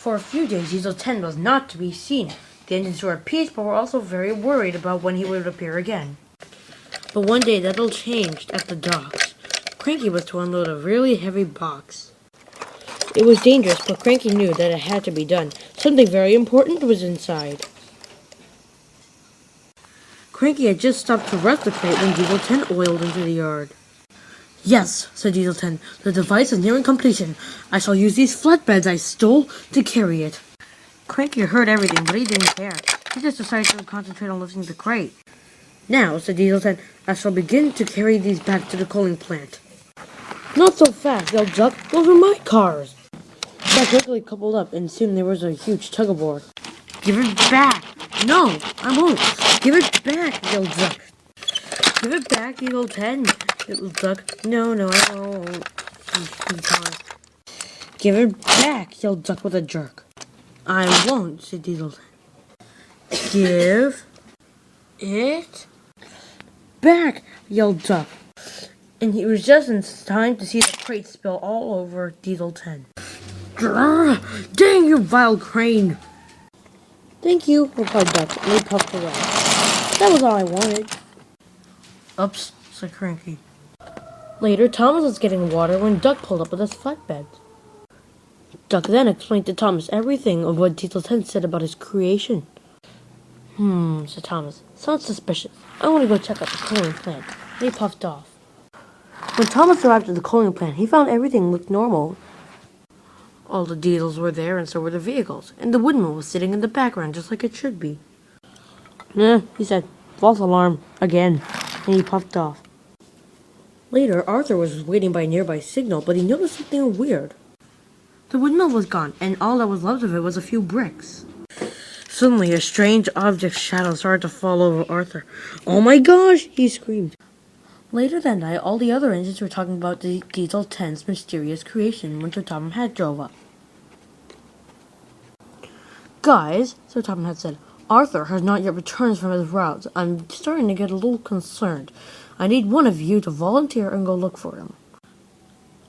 For a few days, Diesel 10 was not to be seen. The engines were at peace, but were also very worried about when he would appear again. But one day, that all changed at the docks. Cranky was to unload a really heavy box. It was dangerous, but Cranky knew that it had to be done. Something very important was inside. Cranky had just stopped to rest the crate when Diesel 10 oiled into the yard. "Yes," said Diesel 10, "the device is nearing completion. I shall use these flatbeds I stole to carry it." Cranky heard everything, but he didn't care. He just decided to concentrate on lifting the crate. "Now," said Diesel 10, "I shall begin to carry these back to the coaling plant." "Not so fast," yelled Duck. "Those are my cars." Duck quickly coupled up, and soon there was a huge tug-of-war. "Give it back!" "No, I won't!" "Give it back!" yelled Duck. "Give it back, Diesel 10!" yelled Duck. No, I won't. "Give it back!" yelled Duck with a jerk. "I won't," said Diesel 10. "Give it back!" yelled Duck. And he was just in time to see the crate spill all over Diesel 10. "Dang you, vile crane!" "Thank you," replied Duck, and he puffed away. "That was all I wanted." "Oops," said Cranky. Later, Thomas was getting water when Duck pulled up with his flatbed. Duck then explained to Thomas everything of what Diesel 10 said about his creation. Said Thomas. "Sounds suspicious. I want to go check out the coaling plant." And he puffed off. When Thomas arrived at the coaling plant, he found everything looked normal. All the diesels were there, and so were the vehicles, and the windmill was sitting in the background just like it should be. He said, "False alarm, again," and he puffed off. Later, Arthur was waiting by a nearby signal, but he noticed something weird. The windmill was gone, and all that was left of it was a few bricks. Suddenly, a strange object shadow started to fall over Arthur. "Oh my gosh!" he screamed. Later that night, all the other engines were talking about the Diesel 10's mysterious creation when Sir Topham Hatt drove up. "Guys," Sir Topham Hatt said, "Arthur has not yet returned from his route. I'm starting to get a little concerned. I need one of you to volunteer and go look for him."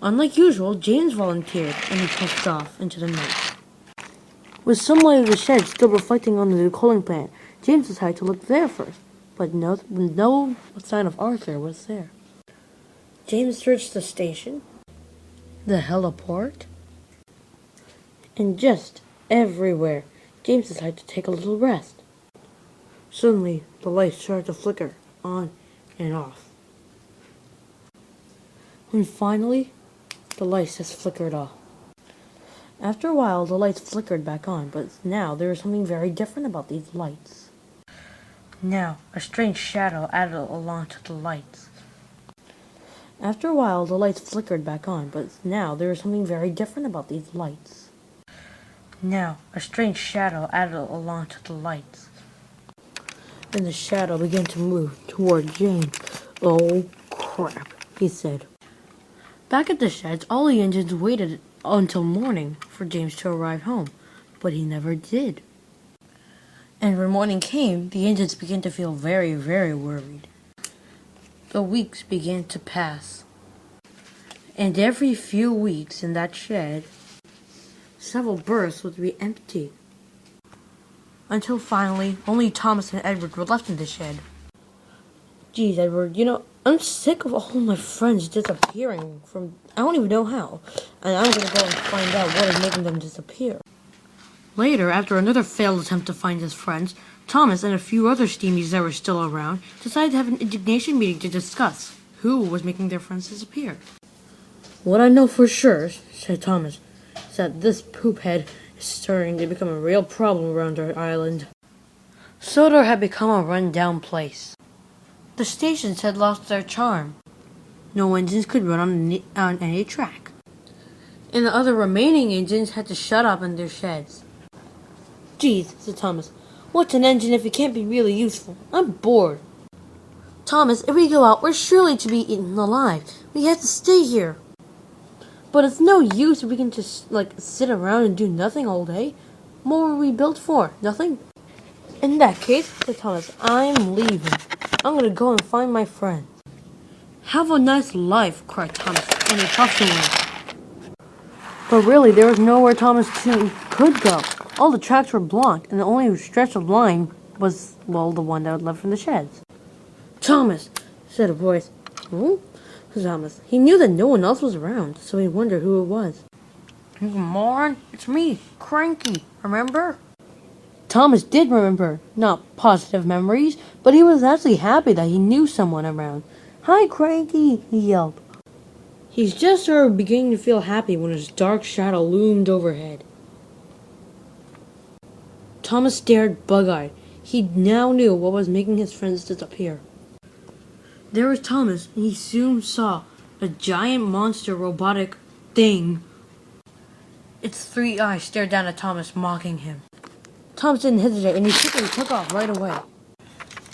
Unlike usual, James volunteered, and he puffed off into the night. With some light of the shed still reflecting on the coaling plant, James decided to look there first, but no sign of Arthur was there. James searched the station, the heliport, and just everywhere. James decided to take a little rest. Suddenly, the lights started to flicker on and off. And finally, the lights just flickered off. After a while, the lights flickered back on, but now there was something very different about these lights. Now, a strange shadow added along to the lights. After a while, the lights flickered back on, but now there was something very different about these lights. Now, a strange shadow added along to the lights. And the shadow began to move toward James. "Oh, crap," he said. Back at the sheds, all the engines waited until morning for James to arrive home, but he never did. And when morning came, the engines began to feel very, very worried. The weeks began to pass, and every few weeks in that shed, several berths would be empty. Until finally, only Thomas and Edward were left in the shed. "Geez, Edward, I'm sick of all my friends disappearing from I don't even know how, and I'm going to go and find out what is making them disappear." Later, after another failed attempt to find his friends, Thomas and a few other steamies that were still around decided to have an indignation meeting to discuss who was making their friends disappear. "What I know for sure," said Thomas, "is that this poophead is starting to become a real problem around our island." Sodor had become a run-down place. The stations had lost their charm. No engines could run on any track. And the other remaining engines had to shut up in their sheds. "Geez," said Thomas, "what's an engine if it can't be really useful? I'm bored." "Thomas, if we go out, we're surely to be eaten alive. We have to stay here." "But it's no use if we can just, sit around and do nothing all day. What were we built for? Nothing?" "In that case," said Thomas, "I'm leaving. I'm going to go and find my friends." "Have a nice life," cried Thomas, and he puffed away. But really, there was nowhere Thomas to could go. All the tracks were blocked, and the only stretch of line was, well, the one that was left from the sheds. Thomas, said a voice. Who? Thomas. He knew that no one else was around, so he wondered who it was. You moron, it's me, Cranky, remember? Thomas did remember, not positive memories, but he was actually happy that he knew someone around. Hi, Cranky, he yelled. He's just started beginning to feel happy when his dark shadow loomed overhead. Thomas stared bug-eyed. He now knew what was making his friends disappear. There was Thomas, and he soon saw a giant monster robotic thing. Its 3 eyes stared down at Thomas, mocking him. Thomas didn't hesitate, and he quickly took off right away.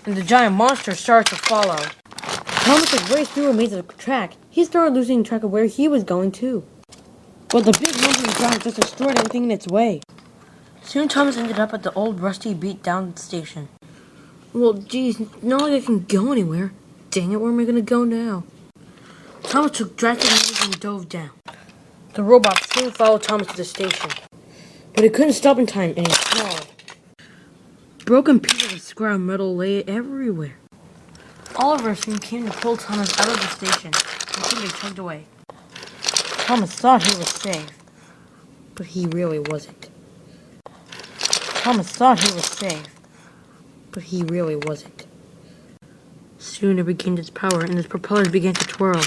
And the giant monster started to follow. Thomas had raced through a maze of track. He started losing track of where he was going to. But the big lumbering giant just destroyed everything in its way. Soon Thomas ended up at the old rusty beat-down station. Well, geez, not like I can go anywhere. Dang it, where am I going to go now? Thomas took drastic measures and dove down. The robot soon followed Thomas to the station. But he couldn't stop in time, and he crawled. Broken pieces of scrap metal lay everywhere. Oliver soon came to pull Thomas out of the station, and soon they tugged away. Thomas thought he was safe, but he really wasn't. Thomas thought he was safe, but he really wasn't. Soon it regained its power, and its propellers began to twirl.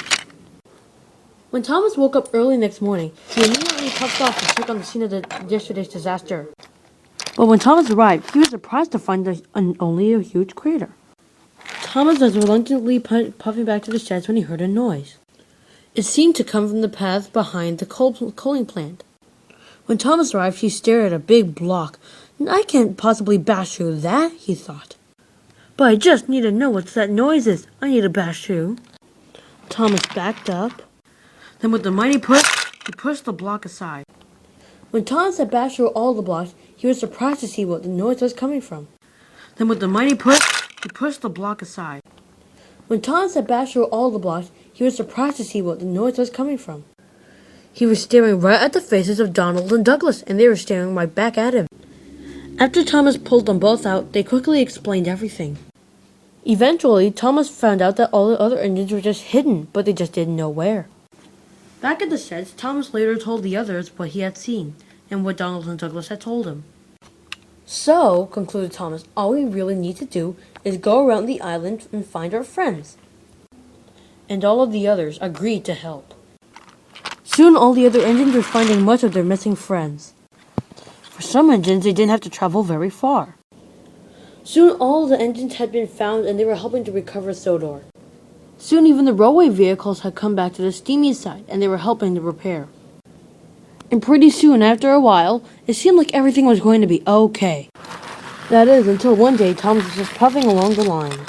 When Thomas woke up early next morning, he immediately puffed off to check on the scene of yesterday's disaster. But when Thomas arrived, he was surprised to find only a huge crater. Thomas was reluctantly puffing back to the sheds when he heard a noise. It seemed to come from the path behind the coaling plant. When Thomas arrived, he stared at a big block. I can't possibly bash through that, he thought. But I just need to know what that noise is. I need to bash through. Thomas backed up. Then with a mighty push, he pushed the block aside. When Thomas had bashed through all the blocks, he was surprised to see what the noise was coming from. Then with a mighty push, he pushed the block aside. When Thomas had bashed through all the blocks, he was surprised to see what the noise was coming from. He was staring right at the faces of Donald and Douglas, and they were staring right back at him. After Thomas pulled them both out, they quickly explained everything. Eventually, Thomas found out that all the other engines were just hidden, but they just didn't know where. Back at the sheds, Thomas later told the others what he had seen, and what Donald and Douglas had told him. So, concluded Thomas, all we really need to do is go around the island and find our friends. And all of the others agreed to help. Soon all the other engines were finding much of their missing friends. For some engines, they didn't have to travel very far. Soon all the engines had been found, and they were helping to recover Sodor. Soon even the railway vehicles had come back to the steamy side, and they were helping to repair. And pretty soon, after a while, it seemed like everything was going to be okay. That is, until one day Thomas was just puffing along the line.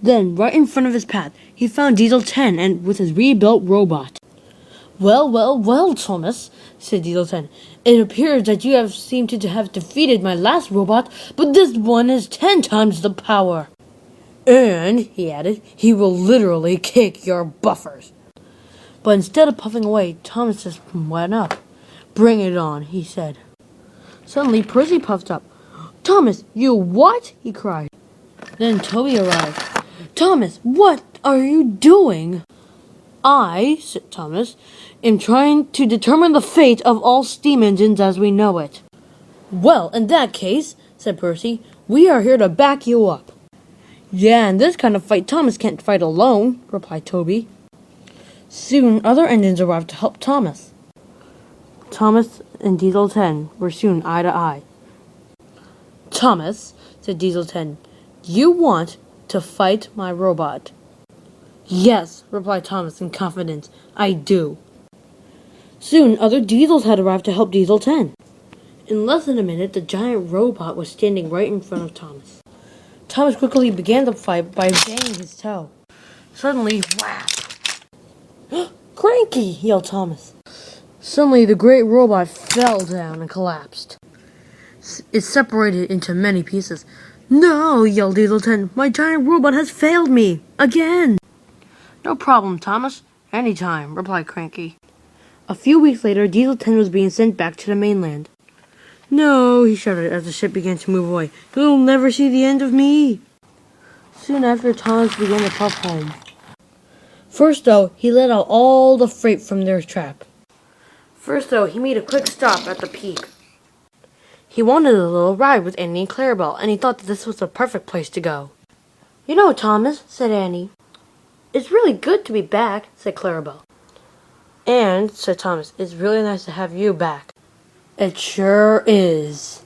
Then, right in front of his path, he found Diesel 10 and with his rebuilt robot. Well, well, well, Thomas, said Diesel 10. It appears that you have seemed to have defeated my last robot, but this one is 10 times the power. And, he added, he will literally kick your buffers. But instead of puffing away, Thomas just went up. Bring it on, he said. Suddenly, Percy puffed up. Thomas, you what? He cried. Then Toby arrived. Thomas, what are you doing? I, said Thomas, am trying to determine the fate of all steam engines as we know it. Well, in that case, said Percy, we are here to back you up. Yeah, in this kind of fight, Thomas can't fight alone, replied Toby. Soon, other engines arrived to help Thomas. Thomas and Diesel 10 were soon eye to eye. Thomas, said Diesel 10, you want to fight my robot? Yes, replied Thomas in confidence, I do. Soon, other Diesels had arrived to help Diesel 10. In less than a minute, the giant robot was standing right in front of Thomas. Thomas quickly began the fight by banging his toe. Suddenly, whap! Cranky! Yelled Thomas. Suddenly, the great robot fell down and collapsed. It separated into many pieces. No! Yelled Diesel 10. My giant robot has failed me! Again! No problem, Thomas. Anytime, replied Cranky. A few weeks later, Diesel 10 was being sent back to the mainland. No, he shouted as the ship began to move away. You'll never see the end of me. Soon after, Thomas began to puff home. First, though, he let out all the freight from their trap. First, though, he made a quick stop at the peak. He wanted a little ride with Annie and Clarabelle, and he thought that this was the perfect place to go. You know, Thomas, said Annie. It's really good to be back, said Clarabelle. And, said Thomas, it's really nice to have you back. It sure is.